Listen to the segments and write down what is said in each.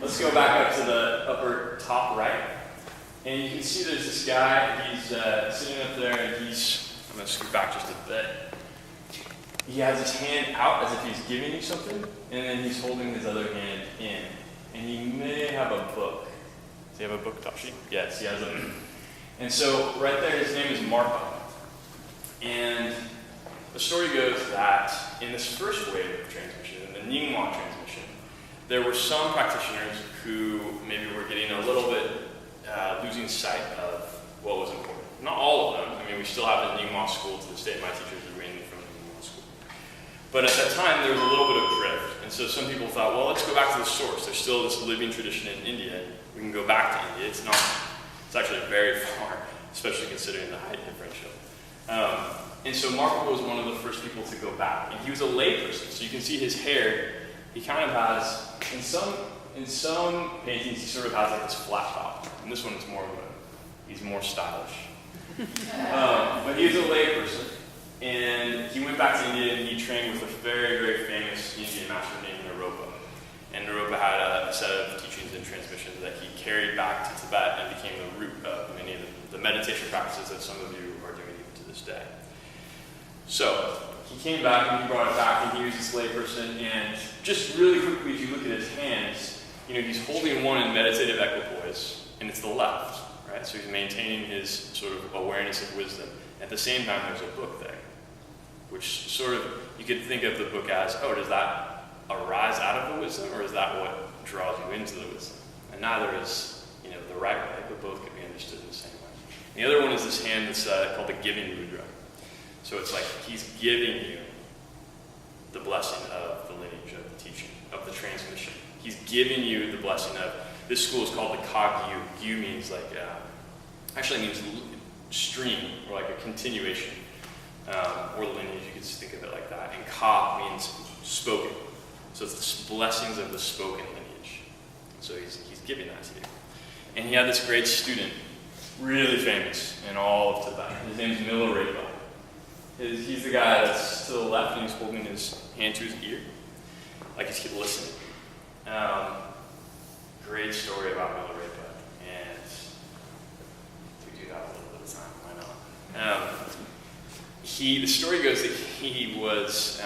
let's go back up to the upper top right. And you can see there's this guy, he's sitting up there, and I'm going to scoot back just a bit. He has his hand out as if he's giving you something, and then he's holding his other hand in. And he may have a book. Does he have a book, Tashi? Yes, he has a book. And so, right there, his name is Marpa. And the story goes that in this first wave of transmission, in the Nyingma transmission, there were some practitioners who maybe were getting a little bit losing sight of what was important. Not all of them. I mean, we still have the Nyingma school to this day. My teachers are mainly from the Nyingma school. But at that time, there was a little bit of drift. And so some people thought, well, let's go back to the source. There's still this living tradition in India. We can go back to India. It's actually very far, especially considering the height differential. And so Marpa was one of the first people to go back. And he was a layperson. So you can see his hair, he kind of has, in some paintings, he sort of has like this flat top. And this one is he's more stylish. But he was a layperson. And he went back to India and he trained with a very, very famous Indian master named Naropa. And Naropa had a set of teachings and transmissions that he carried back to Tibet and became the root of many of the meditation practices that some of you are doing even to this day. So, he came back and he brought it back, and he was this layperson, and just really quickly, if you look at his hands, he's holding one in meditative equipoise, and it's the left, right? So he's maintaining his sort of awareness of wisdom. At the same time, there's a book there, which sort of, you could think of the book as, does that arise out of the wisdom, or is that what draws you into the wisdom? And neither is, the right way, but both can be understood in the same way. And the other one is this hand that's called the giving mudra. So it's like he's giving you the blessing of the lineage, of the teaching, of the transmission. He's giving you the blessing of, this school is called the Kagyu. Gyu means means stream, or like a continuation, or lineage, you could think of it like that. And Ka means spoken. So it's the blessings of the spoken lineage. So he's giving that to you. And he had this great student, really famous in all of Tibet. His name's Milarepa. He's the guy that's to the left, and he's holding his hand to his ear, like he's listening. Great story about Milarepa, and we do have a little bit of time, why not? The story goes that he was,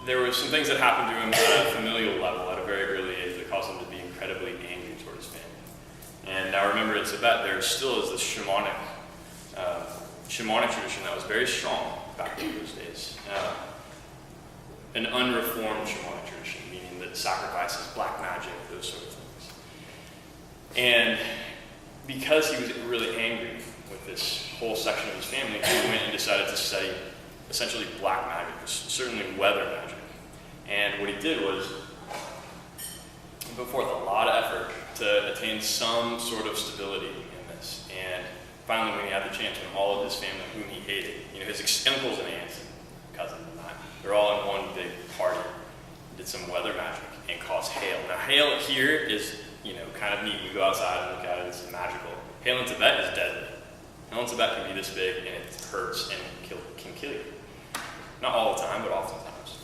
there were some things that happened to him at a familial level at a very early age that caused him to be incredibly angry toward his family. And now remember, in Tibet, there still is this shamanic tradition that was very strong back in those days. An unreformed shamanic tradition, meaning that sacrifices, black magic, those sort of things. And because he was really angry with this whole section of his family, he went and decided to study essentially black magic, certainly weather magic. And what he did was, he put forth a lot of effort to attain some sort of stability in this. And finally, when he had the chance, when all of his family, whom he hated, his uncles and aunts and cousins and that, they're all in one big party, did some weather magic and caused hail. Now, hail here is, kind of neat. You go outside and look at it, it's magical. Hail in Tibet is deadly. Hail in Tibet can be this big, and it hurts and can kill you. Not all the time, but oftentimes.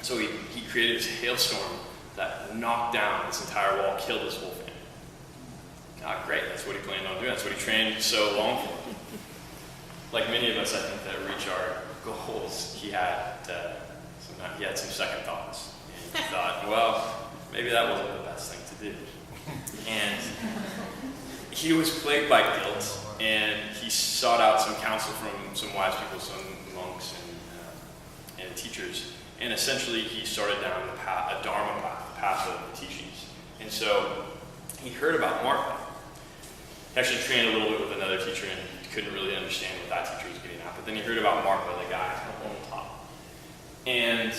So he created this hailstorm that knocked down this entire wall, killed his whole family. Great, that's what he planned on doing. That's what he trained so long for. Like many of us, I think, that reach our goals, he had some second thoughts. And he thought, well, maybe that wasn't the best thing to do. And he was plagued by guilt, and he sought out some counsel from some wise people, some monks and teachers. And essentially, he started down a Dharma path, the path of the teachings. And so he heard about Marpa. He actually trained a little bit with another teacher and couldn't really understand what that teacher was getting at. But then he heard about Marpa, the guy up on the top. And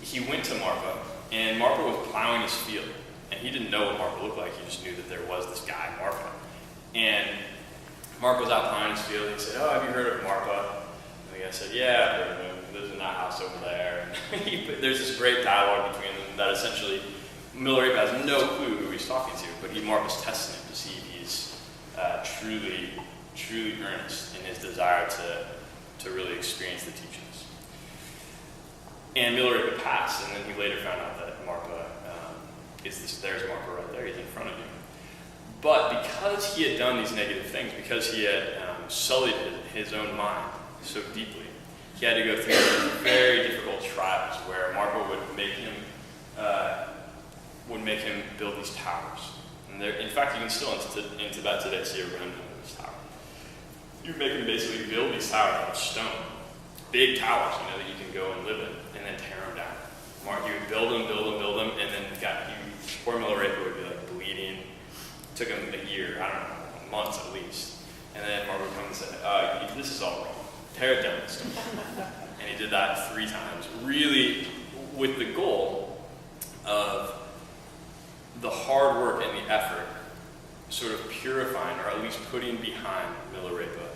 he went to Marpa, and Marpa was plowing his field. And he didn't know what Marpa looked like. He just knew that there was this guy, Marpa. And Marpa was out plowing his field, and he said, have you heard of Marpa? And the guy said, yeah, I've heard of him. He lives in that house over there. And there's this great dialogue between them that essentially Milarepa has no clue who he's talking to, but Marpa's testing him to see if he's truly earnest in his desire to really experience the teachings. And Milarepa passed, and then he later found out that Marpa there's Marco right there, he's in front of you. But because he had done these negative things, because he had sullied his own mind so deeply, he had to go through very difficult trials where Marco would make him build these towers. And in fact, you can still in Tibet today see a remnant of this tower. You make him basically build these towers out of stone, big towers, that you can go and live in, and then tear them down. Marco would build them, and then poor Milarepa would be like bleeding. It took him a year, I don't know, months at least. And then Marco would come and say, this is all wrong. Tear it down. And he did that 3 times, really with the goal of the hard work and the effort sort of purifying, or at least putting behind Milarepa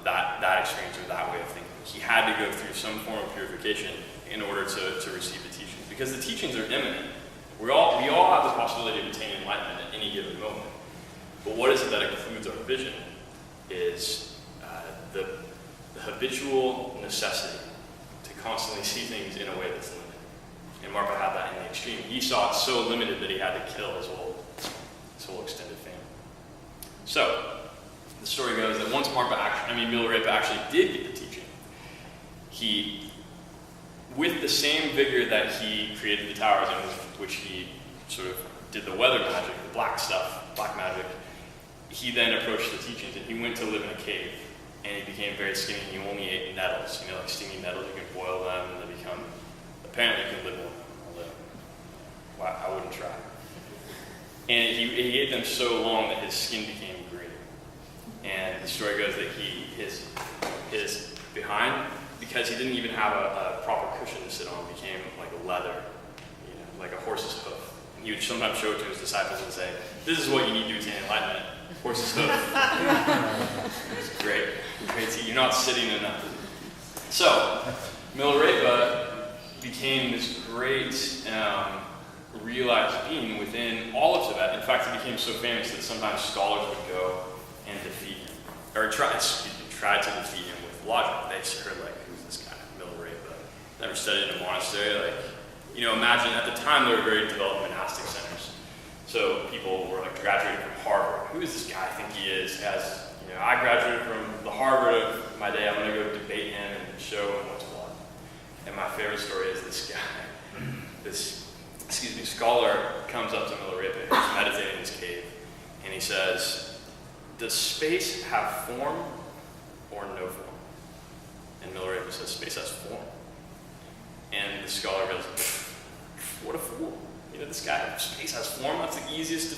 that experience or that way of thinking. He had to go through some form of purification in order to receive the teachings, because the teachings are imminent. We all have the possibility of attaining enlightenment at any given moment. But what is it that includes our vision is the habitual necessity to constantly see things in a way that's limited. And Marco had that in the extreme. He saw it so limited that he had to kill his whole extended family. So, the story goes that once Milarepa actually did get the teaching, he, with the same vigor that he created the towers in which he sort of did the weather magic, the black magic, he then approached the teachings and he went to live in a cave. And he became very skinny. He only ate nettles, like stinging nettles. You can boil them and they become, apparently you can live on them. Although, wow, I wouldn't try. And he ate them so long that his skin became green. And the story goes that his behind, because he didn't even have a proper cushion to sit on, became like a leather, like a horse's hoof. And he would sometimes show it to his disciples and say, this is what you need to attain enlightenment. Horse's hoof. It's great. You're not sitting in that. So, Milarepa became this great realized being within all of Tibet. In fact, he became so famous that sometimes scholars would go and defeat him, or try to defeat him with logic. They heard who's this guy, Milarepa? Never studied in a monastery. Imagine at the time they were very developed monastic centers. So people were graduating from Harvard. Who is this guy I think he is? I graduated from the Harvard of my day. I'm going to go debate him and show him what's what. And my favorite story is this guy, this scholar comes up to Milarepa, who's meditating in his cave, and he says, does space have form or no form? And Milarepa says, space has form. And the scholar goes, what a fool. This guy, space has form, that's the easiest,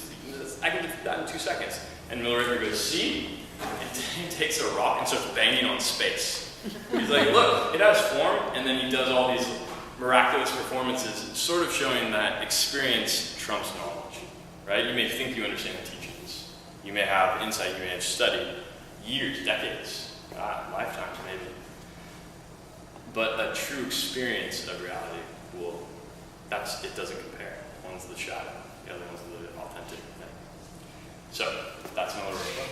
I can do that in 2 seconds. And Milarepa goes, see? And he takes a rock and starts banging on space. He's like, look, it has form, and then he does all these miraculous performances, sort of showing that experience trumps knowledge, right? You may think you understand the teachings. You may have insight, you may have studied years, decades, lifetimes maybe. But a true experience of reality it doesn't compare. One's the shadow, the other one's the authentic thing. So, that's Milarepa.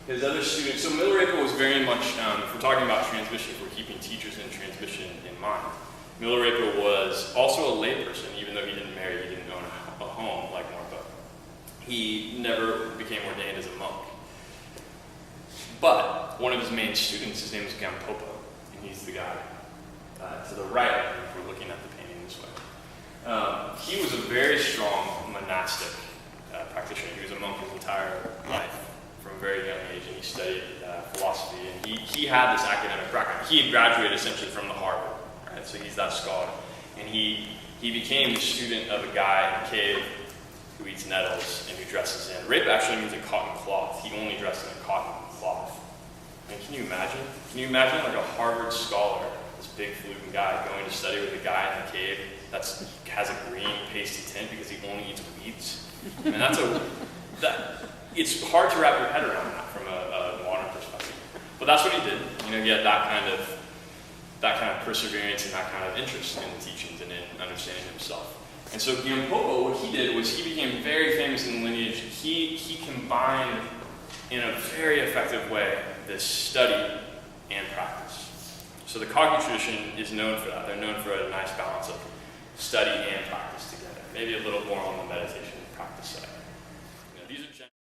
His other students, so Milarepa was very much, if we're talking about transmission, if we're keeping teachers and transmission in mind, Milarepa was also a layperson, even though he didn't marry, he didn't own a home like Marco. He never became ordained as a monk. But one of his main students, his name is Gampopa, and he's the guy to the right, if we're looking at the painting this way. He was a very strong monastic practitioner. He was a monk his entire life from a very young age, and he studied philosophy, and he had this academic background. He had graduated essentially from the Harvard, right? So he's that scholar. And he became the student of a guy in a cave who eats nettles and who dresses in. Rape actually means a cotton cloth. He only dressed in a cotton cloth. I mean, can you imagine? Can you imagine a Harvard scholar, this big fluting guy, going to study with a guy in a cave that has a green pasty tint because he only eats weeds? I mean, it's hard to wrap your head around that from a modern perspective. But that's what he did. He had that kind of perseverance and that kind of interest in the teachings and in understanding himself. And so Gampopa, what he did was he became very famous in the lineage. He combined in a very effective way this study and practice. So the Kagyu tradition is known for that. They're known for a nice balance of study and practice together. maybe a little more on the meditation practice side. These are